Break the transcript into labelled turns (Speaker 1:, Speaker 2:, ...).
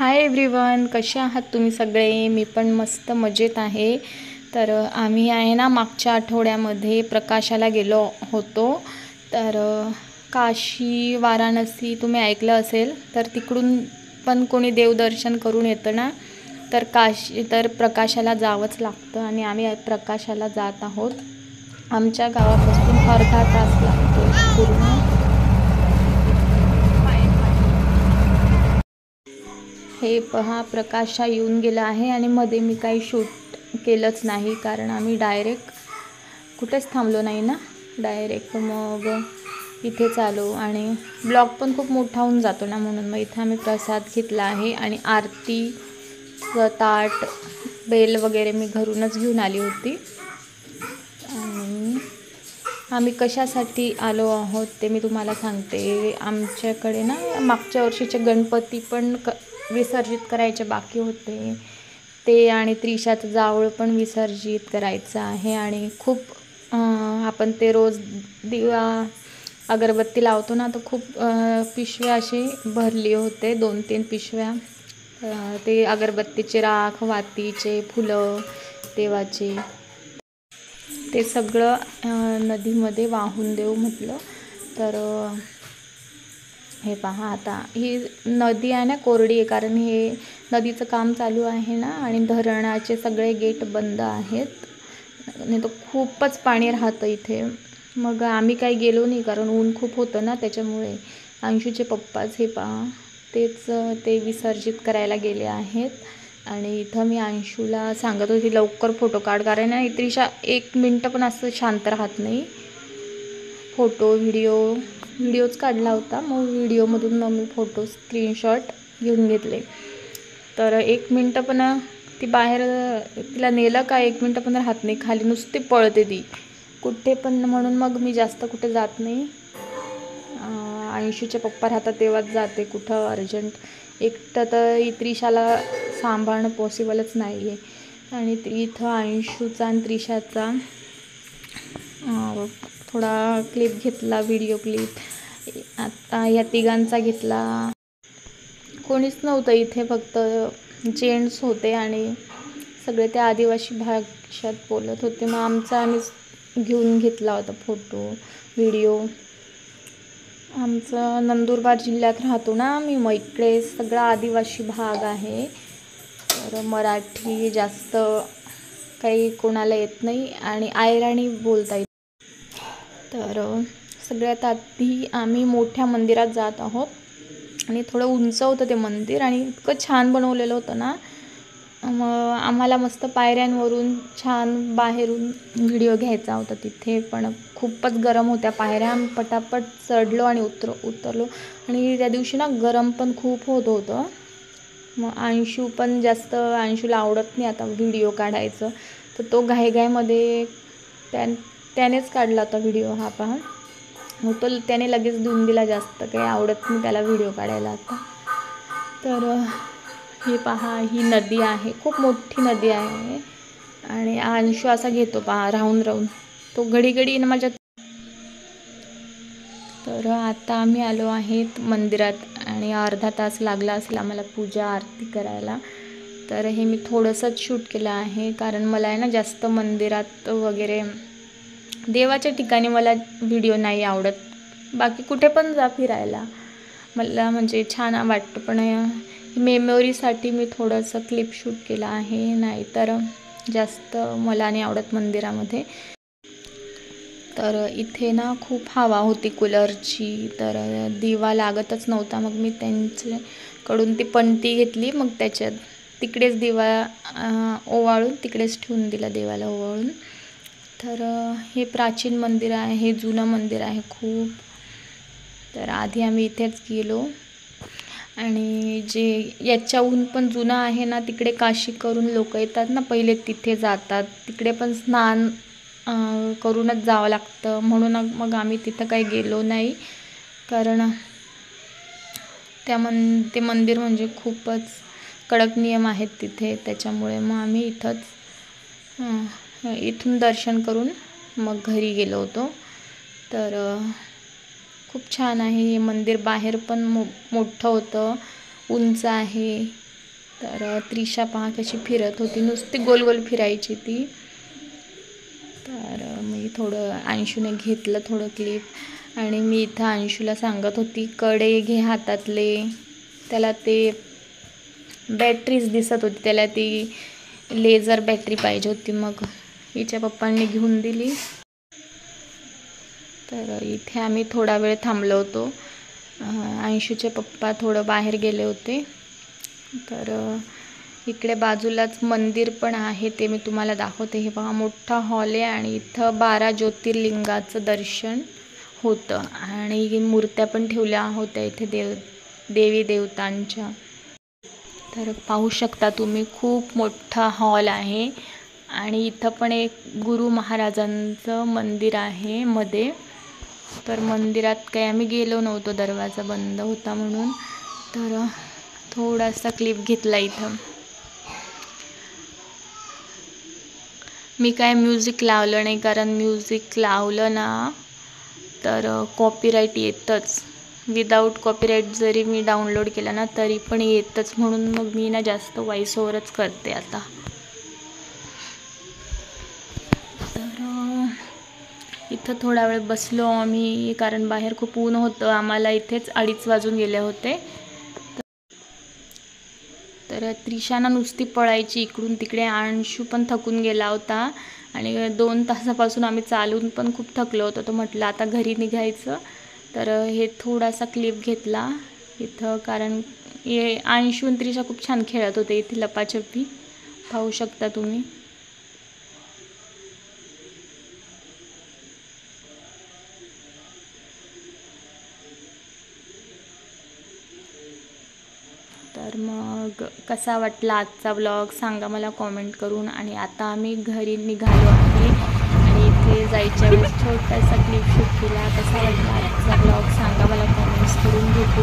Speaker 1: Hi everyone, कसे आहात तुम्ही सगळे? मी पण मस्त मजेत आहे. तर आम्ही आहे ना मागच्या आठवड्यामध्ये प्रकाशाला गेलो होतो. तर काशी वाराणसी तुम्ही ऐकलं असेल, तर तिकडून पण कोणी देवदर्शन करून येतं ना, तर प्रकाशाला जावंच लागतं आणि आम्ही प्रकाशाला जात आहोत. आमच्या गावापासून अर्धा तास लागतो पूर्ण. हे पहा, प्रकाशा येऊन गेला आहे आणि मध्ये मी काही शूट केलंच नाही, कारण आम्ही डायरेक्ट कुठेच थांबलो नाही ना. डायरेक्ट मग इथेच आलो आणि ब्लॉग पण खूप मोठा होऊन जातो ना, म्हणून मग इथे आम्ही प्रसाद घेतला आहे. आणि आरतीचं ताट, बेल वगैरे मी घरूनच घेऊन आली होती. आणि आम्ही कशासाठी आलो आहोत ते मी तुम्हाला सांगते. आमच्याकडे ना मागच्या वर्षीचे गणपती पण विसर्जित करायचे बाकी होते ते, आणि त्रिशाचं जावळ पण विसर्जित करायचं आहे. आणि खूप आपण ते रोज दिवा अगरबत्ती लावतो ना, तर खूप पिशव्या असे भरले होते, 2-3 पिशव्या. ते अगरबत्तीचे राख, वातीचे फुलं, देवाचे, ते सगळं नदीमध्ये वाहून देऊ म्हटलं. तर हे पहा, आता ही नदी आहे ना कोरडी आहे, कारण हे नदीचं काम चालू आहे ना, आणि धरणाचे सगळे गेट बंद आहेत, नाही तर खूपच पाणी राहतं इथे. मग आम्ही काही गेलो नाही, कारण ऊन खूप होतं ना, त्याच्यामुळे. अंशूचे पप्पाच हे पहा, ते विसर्जित करायला गेले आहेत. आणि इथं मी अंशूला सांगत होती लवकर फोटो काढ, कारण ना त्रिशा 1 मिनटं पण असं शांत राहत नाही. व्हिडिओच काढला होता, मग व्हिडिओमधून मग मी फोटो स्क्रीनशॉट घेऊन घेतले. तर 1 मिनटं पण ती बाहेर, तिला नेलं का 1 मिनटं पण राहत नाही, खाली नुसती पळते ती कुठे पण. म्हणून मग मी जास्त कुठे जात नाही. अंशूचे पप्पा राहतात तेव्हाच जाते कुठं अर्जंट. एकटं तर त्रिशाला सांभाळणं पॉसिबलच नाही आहे. आणि इथं अंशूचा आणि त्रिशाचा थोडा क्लिप घेतला, व्हिडिओ क्लिप. आता या तिघांचा घेतला. कोणीच नव्हतं इथे, फक्त जेंट्स होते आणि सगळे ते आदिवासी भाषेत बोलत होते. मग आम्ही घेऊन घेतला होता फोटो, व्हिडिओ. आमचं नंदुरबार जिल्ह्यात राहतो ना आम्ही, मग इकडे सगळा आदिवासी भाग आहे. तर मराठी जास्त काही कोणाला येत नाही आणि आयराणी बोलता येत. तर सगळ्यात आधी आम्ही मोठ्या मंदिरात जात आहोत. आणि थोडं उंच होतं ते मंदिर आणि इतकं छान बनवलेलं होतं ना, मग आम्हाला मस्त पायऱ्यांवरून छान बाहेरून व्हिडिओ घ्यायचा होता तिथे. पण खूपच गरम होत्या पायऱ्या, आम्ही पटापट चढलो आणि उतरलो. आणि त्या दिवशी ना गरम पण खूप होत होतं. मग अंशूला आवडत नाही आता व्हिडिओ काढायचं, तर तो घाईघाईमध्ये त्यानेच काढला होता व्हिडिओ. हा पहा, मग तो त्याने लगेच देऊन दिला, जास्त काही आवडत नाही त्याला व्हिडिओ काढायला आता. तर हे पहा, ही नदी आहे, खूप मोठी नदी आहे. आणि अंशू असा घेतो पहा राहून तो घडी ना माझ्या. तर आता आम्ही आलो आहेत मंदिरात आणि अर्धा तास लागला असेल आम्हाला पूजा आरती करायला. तर हे मी थोडंसंच शूट केलं आहे, कारण मला आहे ना जास्त मंदिरात वगैरे देवाच्या ठिकाणी मला व्हिडिओ नाही आवडत. बाकी कुठे पण जा फिरायला मला म्हणजे छान वाटतं, पण मेमोरीसाठी मी थोडंसं क्लिप शूट केलं आहे, नाही तर जास्त मला नाही आवडत मंदिरामध्ये. तर इथे ना खूप हवा होती कूलरची, तर दिवा लागतच नव्हता. मग मी त्यांच्याकडून ती पणती घेतली, मग त्याच्यात तिकडेच दिवा ओवाळून तिकडेच ठेवून दिला देवाला ओवाळून. तर हे प्राचीन मंदिर आहे, हे जुनं मंदिर आहे खूप. तर आधी आम्ही इथेच गेलो. आणि जे याच्याहून पण जुनं आहे ना, तिकडे काशी करून लोक येतात ना, पहिले तिथे जातात, तिकडे पण स्नान करूनच जावं लागतं. म्हणून मग आम्ही तिथं काही गेलो नाही, कारण ते मंदिर म्हणजे खूपच कडक नियम आहेत तिथे, त्याच्यामुळे मग आम्ही इथून दर्शन करून मग घरी गेलो होतो. तर खूप छान आहे हे मंदिर, बाहेर पण मोठं होतं, उंच आहे. तर त्रिशा पहा कशी फिरत होती, नुसती गोल गोल फिरायची ती. तर मी थोडं अंशूने घेतलं थोडं क्लिप आणि मी इथं अंशूला सांगत होती कडे घे हातातले. त्याला ते बॅटरीज दिसत होती, त्याला ती लेझर बॅटरी पाहिजे होती, मग हिच्या पप्पांनी घेऊन दिली. तर इथे आम्ही थोडा वेळ थांबलो होतो. अंशूचे पप्पा थोडं बाहेर गेले होते. तर इकडे बाजूलाच मंदिर पण आहे, ते मी तुम्हाला दाखवते. हे पहा मोठा हॉल आहे आणि इथं 12 ज्योतिर्लिंगाचं दर्शन होतं आणि मूर्त्या पण ठेवल्या होत्या इथे देवी देवतांच्या. तर पाहू शकता तुम्ही खूप मोठा हॉल आहे आणि इथं पण एक गुरु महाराजांचं मंदिर आहे मध्ये. तर मंदिरात काही आम्ही गेलो नव्हतो, दरवाजा बंद होता म्हणून. तर थोडासा क्लिप घेतला इथं. मी काय म्युझिक लावलं नाही, कारण म्युझिक लावलं ना तर कॉपीराईट येतच. विदाऊट कॉपीराईट जरी मी डाउनलोड केला ना तरी पण येतच, म्हणून मग मी ना जास्त व्हॉइस ओव्हरच करते आता. तर इथं थोडा वेळ बसलो आम्ही, कारण बाहेर खूप ऊन होतं. आम्हाला इथेच 2:30 वाजून गेले होते. तर त्रिशाना नुसती पळायची इकडून तिकडे. अंशू पण थकून गेला होता आणि 2 तासापासून आम्ही चालून पण खूप थकलो होतो. तर म्हटलं आता घरी निघायचं. तर हे थोडासा क्लिप घेतला इथं, कारण हे अंशू आणि त्रिशा खूप छान खेळत होते इथे लपाछपी, पाहू शकता तुम्ही. तर मग कसा वाटला आजचा व्लॉग सांगा मला कॉमेंट करून. आणि आता आम्ही घरी निघालो आहे आणि इथे जायच्या वेळेस छोटासा क्लिप शूट केला. कसा वाटला आजचा व्लॉग सांगा मला कॉमेंट्स करून. भेटू